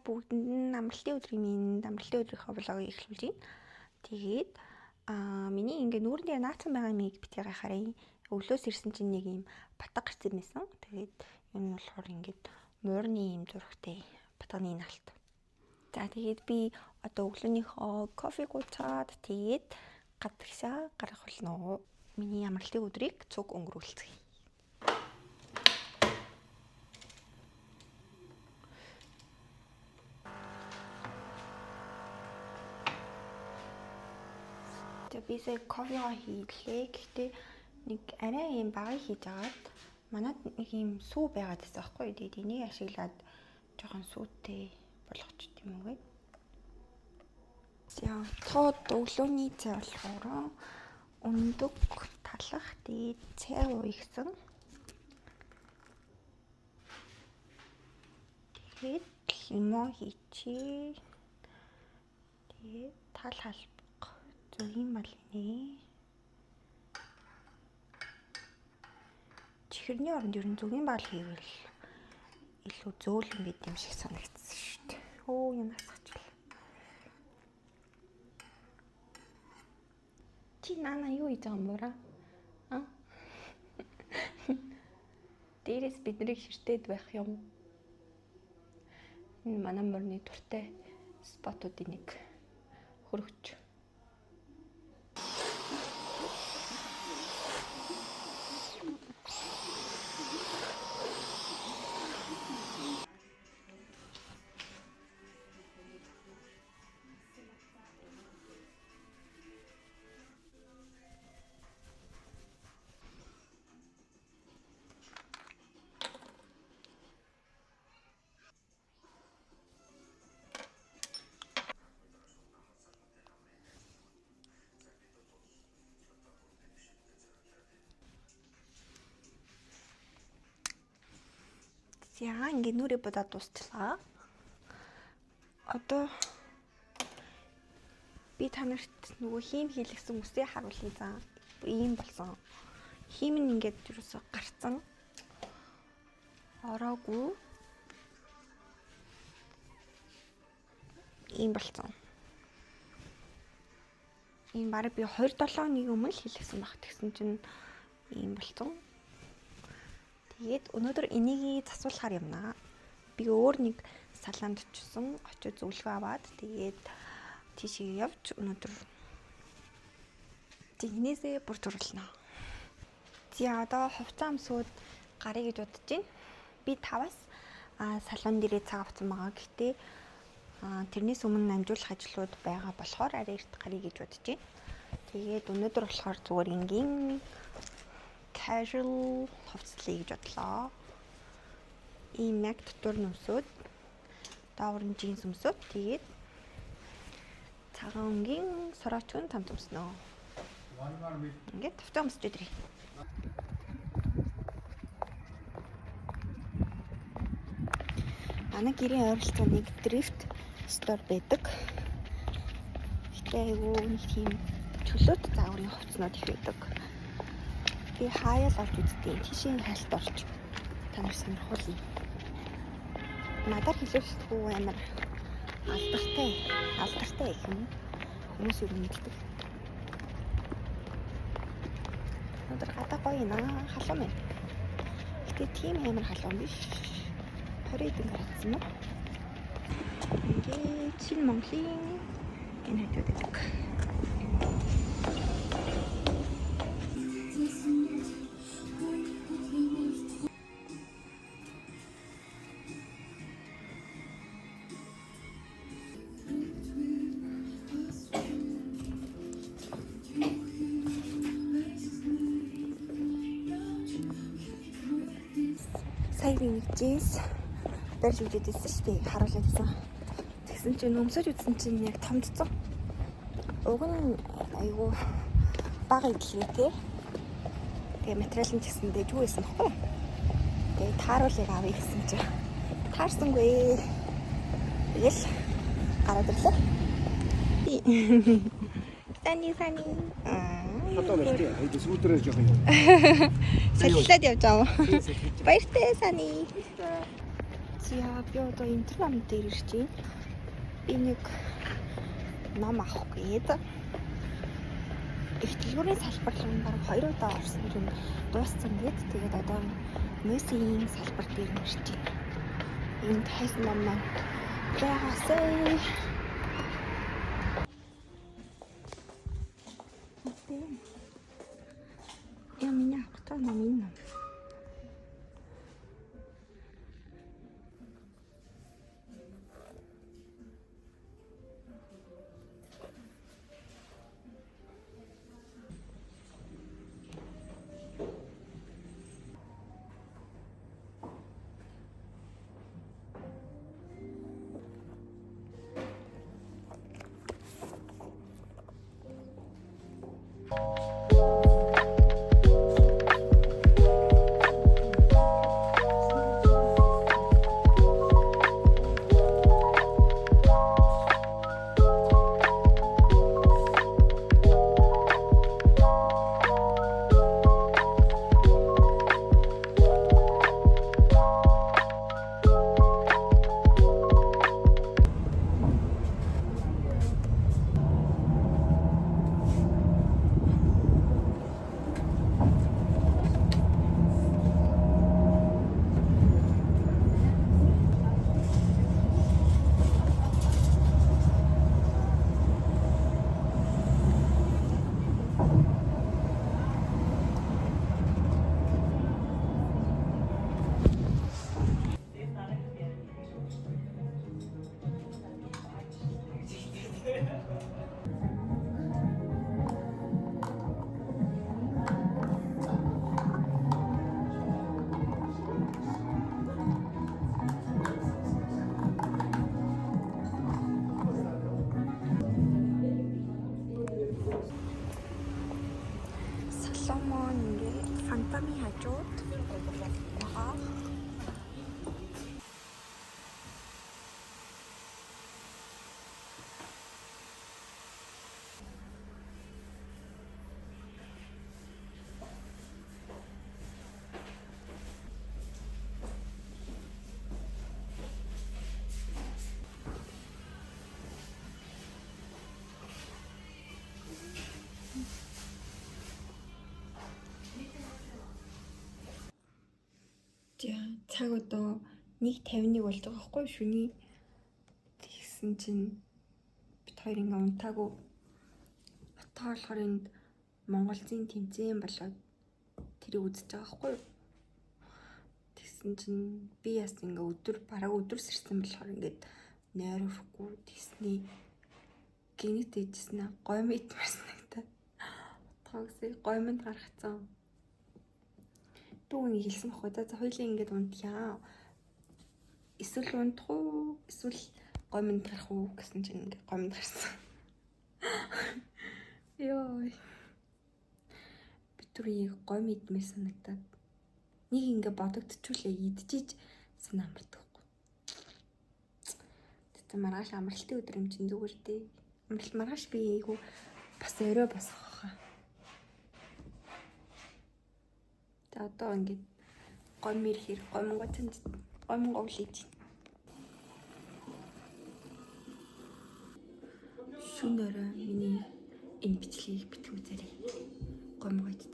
бүгдэнд нь амралтын өдрийнхөө влогийг эхлүүлж байна. Тэгээд миний ингээ нүүрэн дээр наацсан байгаа мийг битгий гайхаарай. Өглөөс ирсэн чинь нэг юм батга гарсан байсан. Тэгээд юм нь болохоор ингээд муурны юм зурагтай батганы наалт. За тэгээд би одоо өглөөнийхөө кофе гуйцаад тэгээд гадагшаа гарах болно. Миний амралтын өдрийг цуг өнгөрүүлцгээе. Бисээ кофегаа хийлээ. Гэхдээ нэг арай юм багыг хийж агаад манад нэг юм сүү байгаад байсан байхгүй юу. Тэгээд энийг ашиглаад жоохон сүүтэй болгочих юм уу гээ. За тод өглөөний цай болохоор өндөг талах тэгээд цай уугсан. Тэгээд лимон хийчихээ. Тэгээд тал халбах зөв юм байна. Чихэрний оронд ер нь зүгийн баал хийвэл илүү зөөлөн байд юм шиг санагдсан шүү дээ. Оо юм асгачлаа. Чи наана юу хийж байгаа юм бэ? Дээрээс биднийг ширтээд байх юм. Энэ манай морины туртай спотуудын нэг хөрөгч. Яа ингээд нүрээ бодоод дуусчлаа. Одоо би танарт нөгөө хийм хийлгсэн үсээ харуулъя заа. Ийм болсон. Хийм нь ингээд юусоо гарцсан. Ороогүй. Ийм болсон. Ийм бараг би 2-7 хоногийн өмнө хийлгсэн баг. Тэгсэн чинь ийм болсон. Тэгээд өнөөдөр энийг засуулахаар юмнаа. Би өөр нэг салаанд очсон. Очиж зөвлөгөө аваад тэгээд тийшээ явж өнөөдөр тэгнээсээ бүр зурлана. За одоо хувцас амсууд гарыг гэж бодож байна. Би 5-аас салон дээрээ цаг авсан байгаа. Гэхдээ тэрнээс өмнө амжуулах ажлууд байгаа болохоор арай эрт гарыг гэж бодож байна. Тэгээд өнөөдөр болохоор зүгээр энгийн casual хувцаслыг гэж бодлоо. Ийм яг дотор нүмсүүд, доогор нь джинс өмсөд, тэгээд цагаан өнгийн сорочгүй там төмснөө. Ингээд тавтаа өмсөж өдрий. Манай гэрийн ойролцоо нэг дрифт стор байдаг. Гэтэ айгүй нэг тийм чөлөөт загварын хувцснууд их байдаг. Би хаяал орж үзтээ. Тийшээ хайлт орж. Та нар сонирхуулъя. Надаар хэлэхгүй амар алдартай юм. Хүмүүс юу мэддэг. Надад гадаа гоё наа халуун байна. Гэтэ тийм амар халуун биш. 20 градус юм. Ингээд чин Монголын энэ хэдүүд байдаг. Сая би нэг джинс барьж үзээдсэн шүү дээ. Харуулаад байсан. Тэгсэн чинь өмсөж үзсэн чинь яг томдсон. Уг нь айгүй бага идлээ. Тэгээ материал нь гэсэн дэжгүй байсан баггүй. Тэгээ тааруулыг авъя гэсэн чинь таарсангүй. Тэгэл гараад ирлээ. Таны. Фотографи хийх сүлдрээ жоох юм. Саллаад явж байгаа. Баяртай сани. За би одоо интернет дээр ирж байна. Би нэг ном авах гээд их дэлгүүрийн салбар руу бараг 2 удаа орсон юм дууссан гээд тэгээд одоо Мессийн салбар дээр ирж байна. Энд хайсан ном маань яасаа. Я меня кто номинал? Соломон ингээд фантомын хажууд байгаа. За цаг одоо 1:51 болж байгаа байхгүй шүний. Тэгсэн чинь бид хоёр ингээ унтаагүй. Хатаа болохоор энд Монголын тэмцээн болоод тэрийг үзэж байгаа байхгүй. Тэгсэн чинь би яс ингээ бараг өдөр сэрсэн болохоор ингээд нойр өрөхгүй тэгсний гинэт ээжсэн гой мэд барсан гэдэг. Утгаагсыг гой мэд гаргацсан. Түүнийг хэлсэн байхгүй. За хоёулаа ингээд унтъя. Эсвэл унтах уу? Эсвэл гой мэд гарах уу гэсэн чинь ингээд гой мэд гарсан. Йоо. Битүүрийг гой мэдмээ санагдаад нэг ингээд бодогдчихвлээ идчихэж санаа амардахгүй. Тэгтээ маргааш амралтын өдөр юм чинь зүгээр дээ. Амралт маргааш би айгу бас орой босох хаа. За одоо ингээд гомир хэр гомгоцонд гомгоолж шүнээрээ миний энэ бичлэгийг битгүү зэрэг гомгоцдог.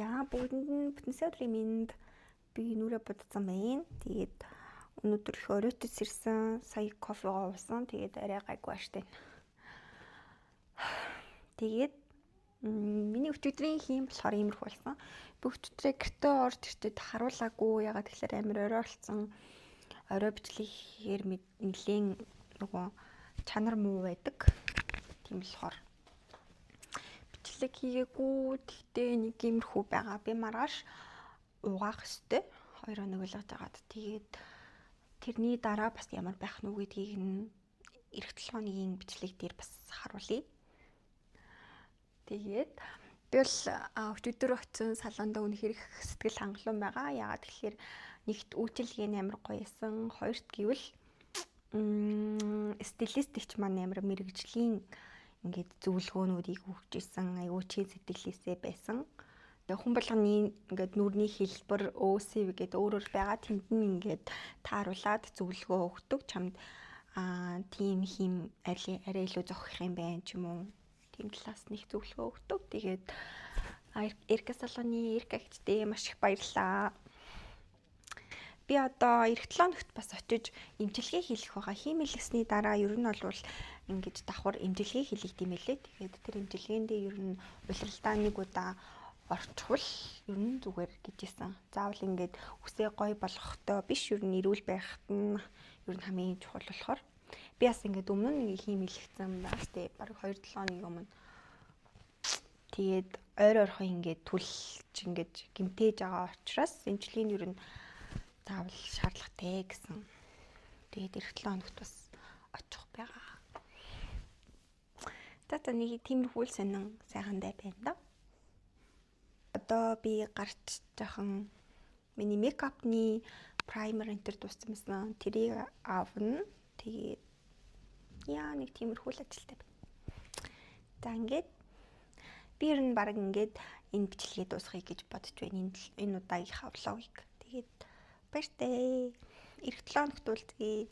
За бүгдэнд бүтэн өдрийн минь би нүрэ бодсон байна. Тэгээд өнөөдөр их оройтос ирсэн. Сая кофегаа уусан. Тэгээд арай гайгүй аштай. Тэгээд миний өчигдрийн хийм болохоор иймэрхүү болсон. Би өчигдрээ гэртээ орж ирчээд харуулаагүй. Ягаад тэгэхээр амар орой болсон. Орой бичлэгээр нэлээд нөгөө чанар муу байдаг. Тийм болохоор бичлэг хийгээгүй. Тэгтээ нэг иймэрхүү байгаа. Би маргааш угаах ёстой. 2 хоног болгож агаад тэгээд тэрний дараа бас ямар байх нь үү гэдгийг нь эх 7 хоногийн бичлэг дээр бас харуулъя. Тэгээд би бол өчигдөр очсон салондоо үнэхээр их сэтгэл хангалуун байгаа. Яагаад тэгэхээр нэгт үйлчилгээ нь амар гоё исэн. Хоёрт гэвэл стилистч маань амар мэрэгжлийн ингээд зөвлөгөөнүүдийг өгч исэн. Айгуу чин сэтгэлээсээ байсан. Тэгээ хүн болгоны ингээд нүрийн хэлбэр өөсөв гэдэг өөрөөр байгаа. Тэнд нь ингээд тааруулаад зөвлөгөө өгдөг. Чамд тийм хим арай илүү зохих юм байна ч юм уу. Тийм талаас нэг зөвлөгөө өгдөг. Тэгээд Эрка салоны Эрка гэгчтэй маш их баярлалаа. Би одоо эх 7 хоногт бас очиж эмчилгээ хийх байгаа. Хиймэлгэсний дараа ер нь бол ингэж давхар эмчилгээ хийлэгдэв юм лээ. Тэгээд тэр эмчилгээндээ ер нь улиралдаа нэг удаа орчихвол ер нь зүгээр гэжсэн. Заавал ингээд үсээ гоё болгохтой биш, ер нь эрүүл байхад нь ер нь хамгийн чухал болохоор би бас ингээд өмнө нь нэг хиймэлгцэн байгаа штэ. Бараг 2-7 хоногийн өмнө. Тэгээд ойр ойрхон ингээд түлж ингээд гимтээж байгаа учраас эмчилгээнд ер нь заавал шаардлагатай гэсэн. Тэгээд эх 7 хоногт бас очих байгаа. Тата нэг тиймэрхүү сонин сайхандаа байна да. Одоо би гарч жоохон миний мейкапны праймер энтер дууссан байсан. Тэрийг авна. Тэгээд яа нэг тиймэрхүү л ажилтай байна. За ингээд би ер нь баг ингээд энэ бичлэгээ дуусгахыг гэж бодож байна. Энэ удаагийнхаа влогийг. Тэгээд баяртай. Эх 7 хоногт уулзъя.